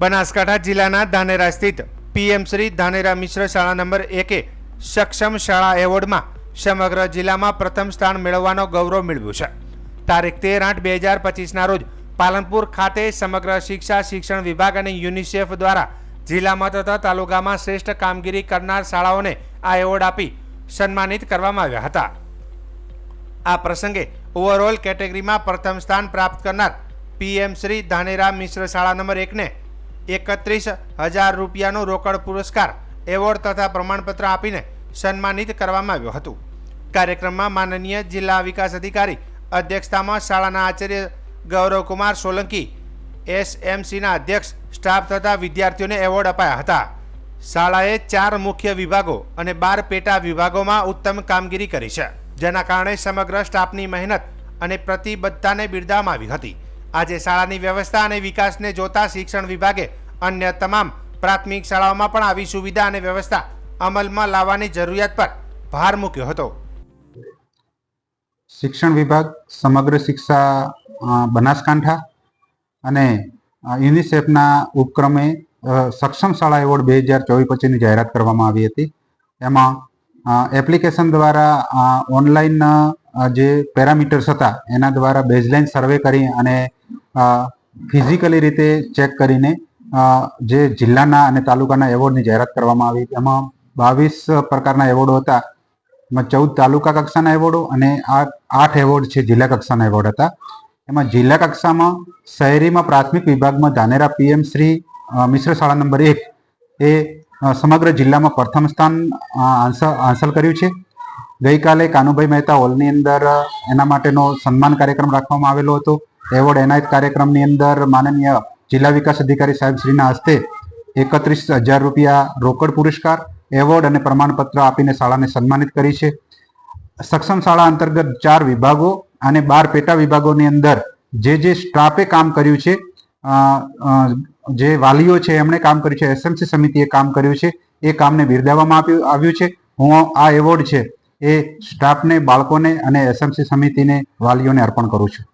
બનાસકાંઠા જિલ્લાના ધાનેરા સ્થિત પીએમ શ્રી ધાનેરા મિશ્ર શાળા નંબર 1 સક્ષમ શાળા એવોર્ડમાં સમગ્ર જિલ્લામાં પ્રથમ સ્થાન મેળવવાનો ગૌરવ મેળવ્યું છે। તારીખ 13/8/2025ના રોજ પાલનપુર ખાતે સમગ્ર શિક્ષણ વિભાગ અને યુનિસેફ દ્વારા જિલ્લામાં તથા તાલુકામાં શ્રેષ્ઠ કામગીરી કરનાર શાળાઓને આ એવોર્ડ આપી સન્માનિત કરવામાં આવ્યા હતા। આ પ્રસંગે ઓવરઓલ કેટેગરીમાં પ્રથમ સ્થાન પ્રાપ્ત કરનાર પીએમ શ્રી ધાનેરા મિશ્ર શાળા નંબર 1 ને 31,000 રૂપિયાનો રોકડ પુરસ્કાર એવોર્ડ તથા પ્રમાણપત્ર આપીને સન્માનિત કરવામાં આવ્યું હતું। કાર્યક્રમમાં માનનીય જિલ્લા વિકાસ અધિકારી અધ્યક્ષતામાં શાળાના આચાર્ય ગૌરવકુમાર સોલંકી, એસએમસીના અધ્યક્ષ, સ્ટાફ તથા વિદ્યાર્થીઓને એવોર્ડ અપાયા હતા। શાળાએ 4 મુખ્ય વિભાગો અને 12 પેટા વિભાગોમાં ઉત્તમ કામગીરી કરી છે, જેના કારણે સમગ્ર સ્ટાફની મહેનત અને પ્રતિબદ્ધતાને બિરદાવવામાં આવી હતી। આજે શાળાની વ્યવસ્થા અને વિકાસને જોતા શિક્ષણ વિભાગે અન્ય તમામ પ્રાથમિક શાળાઓમાં પણ આવી સુવિધા અને વ્યવસ્થા અમલમાં લાવવાની જરૂરિયાત પર ભાર મૂક્યો હતો। શિક્ષણ વિભાગ સમગ્ર શિક્ષા બનાસકાંઠા અને યુનિસેફના ઉપક્રમે સક્ષમ શાળા એવોર્ડ 2024-25ની જાહેરાત કરવામાં આવી હતી। એમાં એપ્લિકેશન દ્વારા ઓનલાઈન જે પેરામીટર્સ હતા એના દ્વારા બેઝલાઇન સર્વે કરી અને ફિઝિકલી રીતે ચેક કરીને જે જિલ્લાના અને તાલુકાના એવોર્ડની જાહેરાત કરવામાં આવી। એમાં 22 પ્રકારના એવોર્ડો હતા। એમાં 14 તાલુકા કક્ષાના એવોર્ડો અને 8 એવોર્ડ છે જિલ્લા કક્ષાના એવોર્ડ હતા। એમાં જિલ્લા કક્ષામાં શહેરીમાં પ્રાથમિક વિભાગમાં ધાનેરા પીએમ શ્રી મિશ્ર શાળા નંબર 1 એ સમગ્ર જિલ્લામાં પ્રથમ સ્થાન હાંસલ કર્યું છે। ગઈકાલે કાનુભાઈ મહેતા હોલની અંદર એના માટેનો સન્માન કાર્યક્રમ રાખવામાં આવેલો હતો। એવોર્ડ એનાયત કાર્યક્રમની અંદર માનનીય જિલ્લા વિકાસ અધિકારી સાહેબ શ્રીના હસ્તે 31,000 રૂપિયા રોકડ પુરસ્કાર, એવોર્ડ અને પ્રમાણપત્ર આપીને શાળાને સન્માનિત કરી છે। સક્ષમ શાળા અંતર્ગત 4 વિભાગો અને 12 પેટા વિભાગોની અંદર જે સ્ટાફે કામ કર્યું છે, જે વાલીઓ છે એમણે કામ કર્યું છે, એસએમસી સમિતિએ કામ કર્યું છે, એ કામને બિરદાવવામાં આવ્યું છે। હું આ એવોર્ડ છે એ સ્ટાફને, બાળકોને અને એસએમસી સમિતિને, વાલીઓને અર્પણ કરું છું।